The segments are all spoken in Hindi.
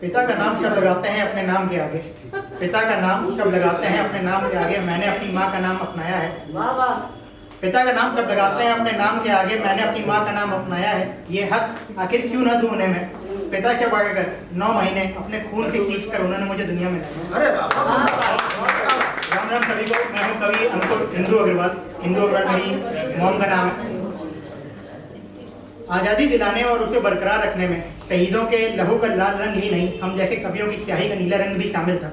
पिता का नाम सब लगाते हैं अपने नाम के आगे, पिता का नाम सब लगाते हैं अपने नाम के आगे, मैंने अपनी माँ का नाम अपनाया है। वाह वाह। पिता का नाम सब लगाते हैं अपने नाम के आगे, मैंने अपनी माँ का नाम अपनाया है। ये हक आखिर क्यों ना दूं उन्हें मैं, पिता से बढ़कर 9 महीने अपने खून से खींच कर उन्होंने मुझे दुनिया में लाया। अरे वाह। राम राम सभी को। मैं हूँ कवि अंकुर इंदु अग्रवाल। इंदु अग्रवाल मेरी मॉम का नाम है। आज़ादी दिलाने और उसे बरकरार रखने में शहीदों के लहू का लाल रंग ही नहीं, हम जैसे कवियों की स्याही का नीला रंग भी शामिल था।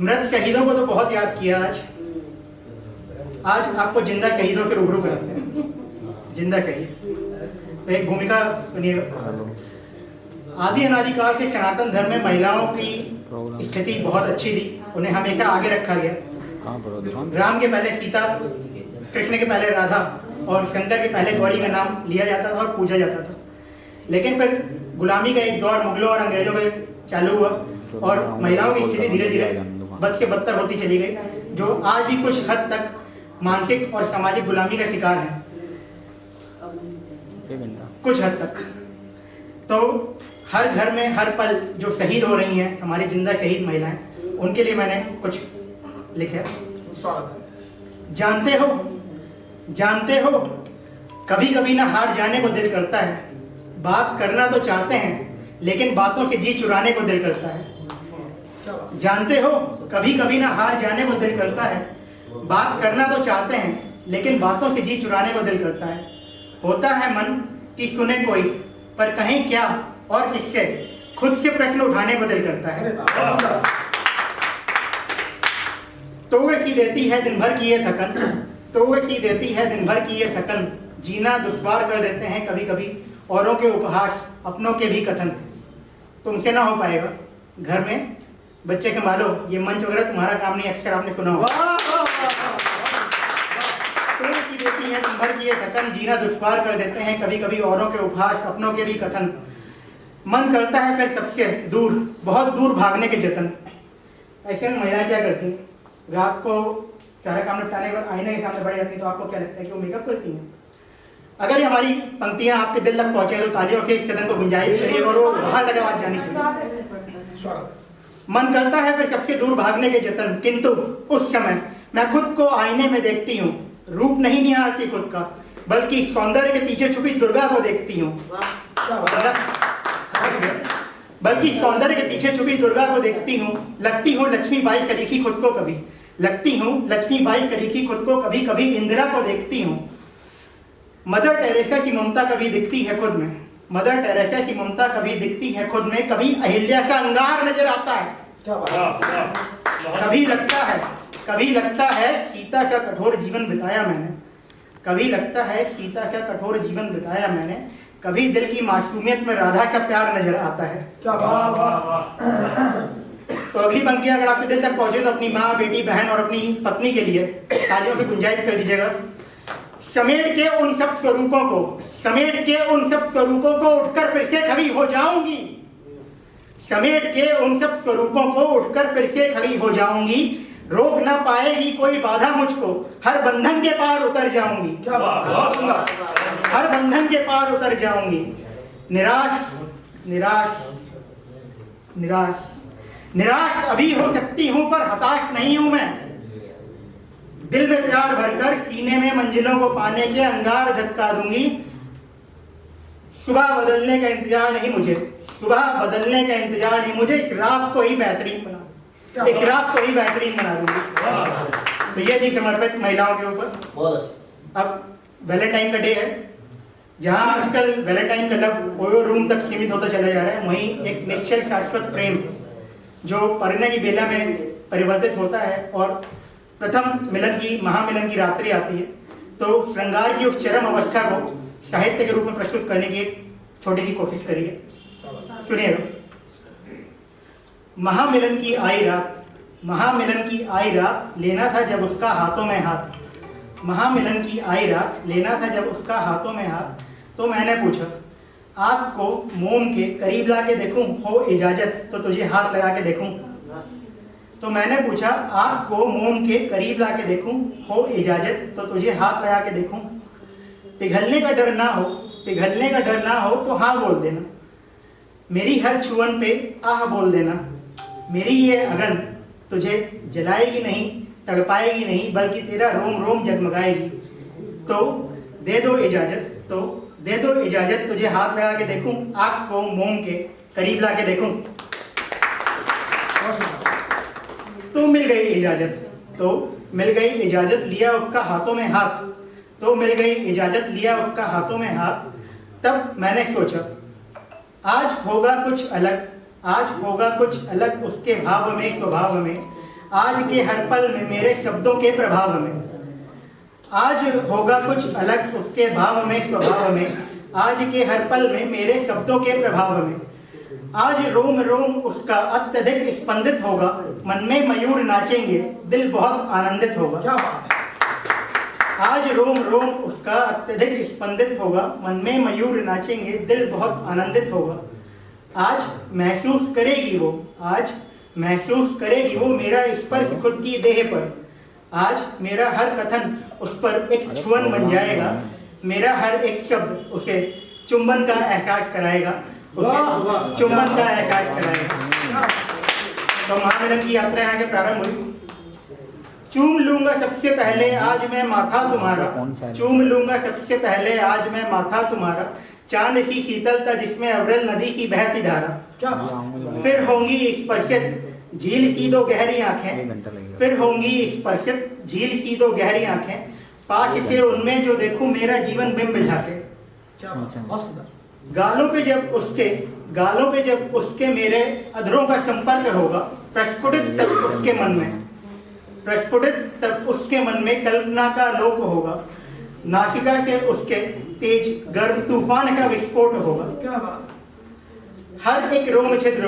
मृत शहीदों को तो बहुत याद किया। आज आपको जिंदा शहीदों से रूबरू कराते हैं। जिंदा शहीद तो एक भूमिका सुनिएगा। आदि अनादिकाल से सनातन धर्म में महिलाओं की स्थिति बहुत अच्छी थी, उन्हें हमेशा आगे रखा गया। राम के पहले सीता, कृष्ण के पहले राधा और शंकर के पहले गौरी का नाम लिया जाता था और पूजा जाता था। लेकिन फिर गुलामी का एक दौर मुगलों और अंग्रेजों में चालू हुआ और महिलाओं की स्थिति धीरे धीरे बद से बदतर होती चली गई, जो आज भी कुछ हद तक मानसिक और सामाजिक गुलामी का शिकार है, कुछ हद तक। तो हर घर में हर पल जो शहीद हो रही हैं हमारी जिंदा शहीद महिलाएं, उनके लिए मैंने कुछ लिखा। जानते हो कभी कभी ना हार जाने को दिल करता है, बात करना तो चाहते हैं लेकिन बातों से जी चुराने को दिल करता है। जानते हो कभी कभी ना हार जाने को दिल करता है, बात करना तो चाहते हैं लेकिन बातों से जी चुराने को दिल करता है। होता है मन कि सुने कोई पर कहें क्या और किससे, खुद से प्रश्न उठाने को दिल करता है। तो वो सी देती है दिन भर की ये थकन, तो वो सी देती है दिन भर की ये थकन, जीना दुश्वार कर देते हैं कभी कभी औरों के उपहास, अपनों के भी कथन। तुमसे ना हो पाएगा घर में बच्चे संभालो, ये मंच वगैरह तुम्हारा काम नहीं, अक्सर आपने सुना होगा। तो वो सी देती है दिन भर की ये थकन, जीना दुश्वार कर देते हैं कभी कभी औरों के उपहास, अपनों के भी कथन। मन करता है फिर सबसे दूर, बहुत दूर भागने के जतन। ऐसे में महिलाएं क्या करती हैं, रात को सारा काम निपटाने के बाद आईने के सामने बैठ जाती हैं, तो आपको क्या लगता है कि वो मेकअप करती हैं? अगर ये हमारी पंक्तियां आपके दिल तक पहुंचे तो तालियों से इस सदन को गुंजाइश करिए और वो बाहर तक आवाज जानी चाहिए। मन करता है फिर सबसे दूर भागने के जतन, किंतु उस समय मैं खुद को आईने में देखती हूँ, रूप नहीं निहारती खुद का, बल्कि सौंदर्य के पीछे छुपी दुर्गा को देखती हूँ। बल्कि सौंदर्य के पीछे छुपी दुर्गा को देखती हूँ। लगती हूँ लक्ष्मीबाई सरीखी खुद को कभी, लगती हूँ लक्ष्मीबाई सरीखी खुद को कभी, कभी इंदिरा को देखती हूँ। मदर टेरेसा की ममता कभी दिखती है खुद में, मदर टेरेसा की ममता कभी दिखती है खुद में। कभी अहिल्या का अंगार नजर आता है, कभी लगता है सीता का कठोर जीवन बिताया मैंने, कभी लगता है सीता का कठोर जीवन बिताया मैंने। कभी दिल की मासूमियत में राधा का प्यार नजर आता है। तो अगली पंक्तियां अगर आपके दिल तक पहुंचे तो अपनी माँ, बेटी, बहन और अपनी पत्नी के लिए तालियों की गुंजाइश कर दीजिएगा। समेट के उन सब स्वरूपों को, समेट के उन सब स्वरूपों को उठकर फिर से खड़ी हो जाऊंगी, समेट के उन सब स्वरूपों को उठकर फिर से खड़ी हो जाऊंगी। रोक ना पाएगी कोई बाधा मुझको, हर बंधन के पार उतर जाऊंगी। क्या बात, हर बंधन के पार उतर जाऊंगी। निराश निराश निराश निराश अभी हो सकती हूं पर हताश नहीं हूं मैं। दिल में प्यार भरकर सीने में मंजिलों को पाने के अंगार धक्का दूंगी। सुबह बदलने का इंतजार नहीं मुझे, सुबह बदलने का इंतजार नहीं मुझे, इस रात को ही बेहतरीन बना, इस रात को ही बेहतरीन बना दूंगी। तो ये थी समर्पित महिलाओं के ऊपर। अब वैलेंटाइन का डे है, जहां आजकल वैलेंटाइन का लव ओयो रूम तक सीमित होता चला जा रहा है, वहीं एक निश्चल शाश्वत प्रेम जो परिणय की बेला में परिवर्तित होता है और प्रथम मिलन की, महामिलन की रात्रि आती है, तो श्रृंगार की उस चरम अवस्था को साहित्य के रूप में प्रस्तुत करने की एक छोटी सी कोशिश करिए। सुनिएगा। महामिलन की आई रात, महामिलन की आई रात, लेना था जब उसका हाथों में हाथ। महामिलन की आई रात, लेना था जब उसका हाथों में हाथ। तो मैंने पूछा, आग को मोम के करीब ला के देखूं, हो इजाजत तो तुझे हाथ लगा के देखूं। तो मैंने पूछा, आग को मोम के करीब ला के देखूं, हो इजाजत तो तुझे हाथ लगा के देखूं। पिघलने का डर ना हो पिघलने का डर ना हो तो हाँ बोल देना। मेरी हर छुअन पे आह बोल देना। मेरी ये अगन तुझे जलाएगी नहीं, तड़पाएगी नहीं, बल्कि तेरा रोम रोम जगमगाएगी। तो दे दो इजाजत, तुझे हाथ लगा के देखूं, आग को मोम के करीब ला के देखूं। तो मिल गई इजाजत, लिया उसका हाथों में हाथ। तो मिल गई इजाजत, लिया उसका हाथों में हाथ। तब मैंने सोचा आज होगा कुछ अलग उसके भाव में, स्वभाव में, आज के हर पल में मेरे शब्दों के प्रभाव में। आज होगा कुछ अलग उसके भाव में, स्वभाव में, आज के हर पल में मेरे शब्दों के प्रभाव में। आज रोम रोम उसका अत्यधिक स्पंदित होगा, मन में मयूर नाचेंगे, दिल बहुत आनंदित होगा। क्या बात है। आज रोम रोम उसका अत्यधिक स्पंदित होगा, मन में मयूर नाचेंगे, दिल बहुत आनंदित होगा। आज महसूस करेगी वो मेरा स्पर्श खुद की देह पर। आज मेरा हर कथन उस पर एक छुअन बन जाएगा, मेरा हर एक शब्द उसे चुंबन का एहसास कराएगा, तो महामिलन की यात्रा यहाँ से प्रारंभ हुई। चूम लूंगा सबसे पहले आज मैं माथा तुम्हारा, चांद सी शीतलता जिसमें अव्रल नदी की बहती धारा। फिर होंगी स्पर्शित झील की दो गहरी आंखें, पास से उनमें जो देखूं मेरा जीवन बिंब झाके। गालों पे जब उसके मेरे अधरों का संपर्क होगा, प्रस्फुटित तब उसके मन में कल्पना का लोक होगा। नासिका से उसके तेज गर्म तूफान का विस्फोट होगा। क्या बात। हर एक रोम छिद्र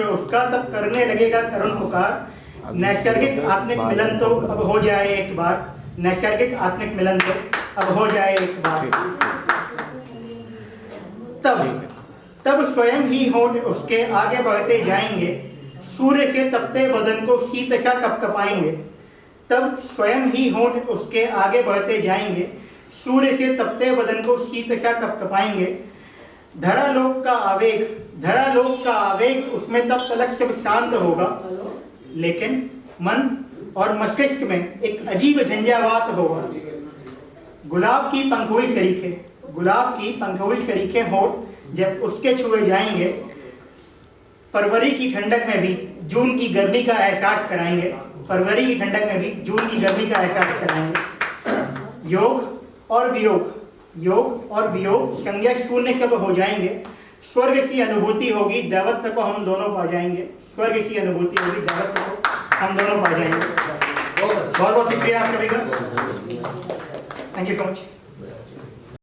उसका तब करने लगेगा करुण पुकार। नैसर्गिक आत्मिक मिलन तो अब हो जाए एक बार। तब स्वयं ही होंठ उसके आगे बढ़ते जाएंगे, सूर्य से तपते बदन को शीत सा कपकपाएंगे। तब स्वयं ही होंठ उसके आगे बढ़ते जाएंगे, सूर्य से तपते बदन को शीत सा कपकपाएंगे। धरालोक का आवेग उसमें तब तलक सब शांत होगा, लेकिन मन और मस्तिष्क में एक अजीब झंझावात होगा। गुलाब की पंखुड़ी शरीके होंठ जब उसके छुए जाएंगे, फरवरी की ठंडक में भी जून की गर्मी का एहसास कराएंगे। योग और वियोग संज्ञा शून्य सब हो जाएंगे। स्वर्ग की अनुभूति होगी, दैवत्व को हम दोनों पा जाएंगे। बहुत बहुत शुक्रिया आप सभी का। Thank you so much.